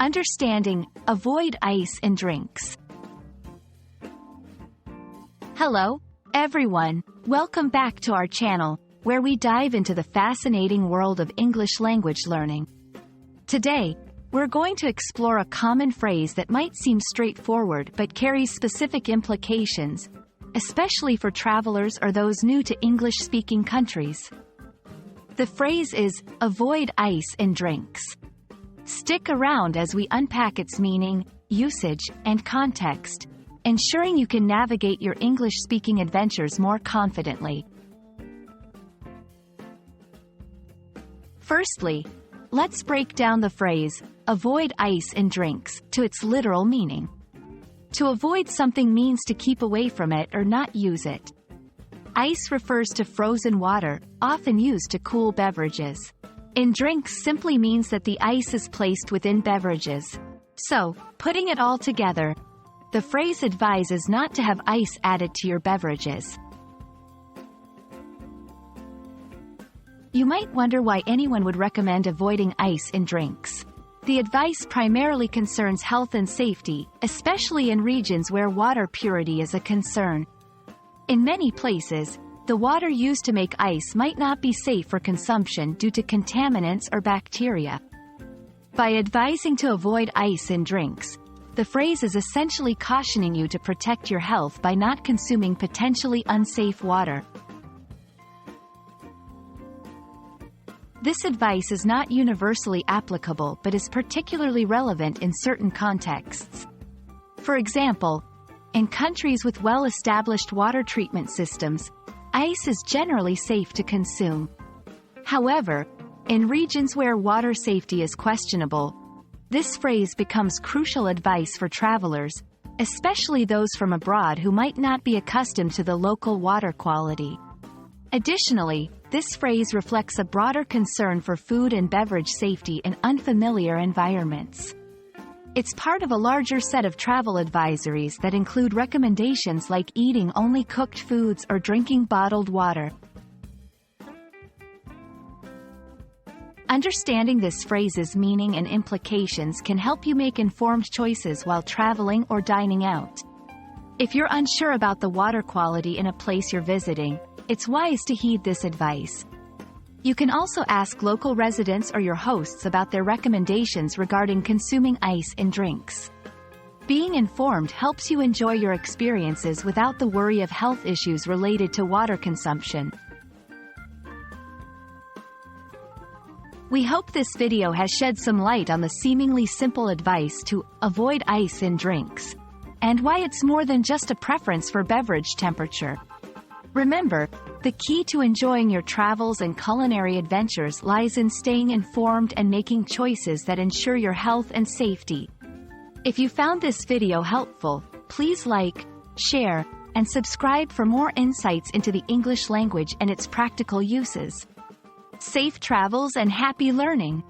Understanding, avoid ice in drinks. Hello, everyone. Welcome back to our channel, where we dive into the fascinating world of English language learning. Today, we're going to explore a common phrase that might seem straightforward but carries specific implications, especially for travelers or those new to English-speaking countries. The phrase is, avoid ice in drinks. Stick around as we unpack its meaning, usage, and context, ensuring you can navigate your English-speaking adventures more confidently. Firstly, let's break down the phrase, avoid ice in drinks, to its literal meaning. To avoid something means to keep away from it or not use it. Ice refers to frozen water, often used to cool beverages. In drinks simply means that the ice is placed within beverages. So, putting it all together, the phrase advises not to have ice added to your beverages. You might wonder why anyone would recommend avoiding ice in drinks. The advice primarily concerns health and safety, especially in regions where water purity is a concern. In many places, the water used to make ice might not be safe for consumption due to contaminants or bacteria. By advising to avoid ice in drinks, the phrase is essentially cautioning you to protect your health by not consuming potentially unsafe water. This advice is not universally applicable but is particularly relevant in certain contexts. For example, in countries with well-established water treatment systems, ice is generally safe to consume. However, in regions where water safety is questionable, this phrase becomes crucial advice for travelers, especially those from abroad who might not be accustomed to the local water quality. Additionally, this phrase reflects a broader concern for food and beverage safety in unfamiliar environments. It's part of a larger set of travel advisories that include recommendations like eating only cooked foods or drinking bottled water. Understanding this phrase's meaning and implications can help you make informed choices while traveling or dining out. If you're unsure about the water quality in a place you're visiting, it's wise to heed this advice. You can also ask local residents or your hosts about their recommendations regarding consuming ice in drinks. Being informed helps you enjoy your experiences without the worry of health issues related to water consumption. We hope this video has shed some light on the seemingly simple advice to avoid ice in drinks, and why it's more than just a preference for beverage temperature. Remember, the key to enjoying your travels and culinary adventures lies in staying informed and making choices that ensure your health and safety. If you found this video helpful, please like, share, and subscribe for more insights into the English language and its practical uses. Safe travels and happy learning!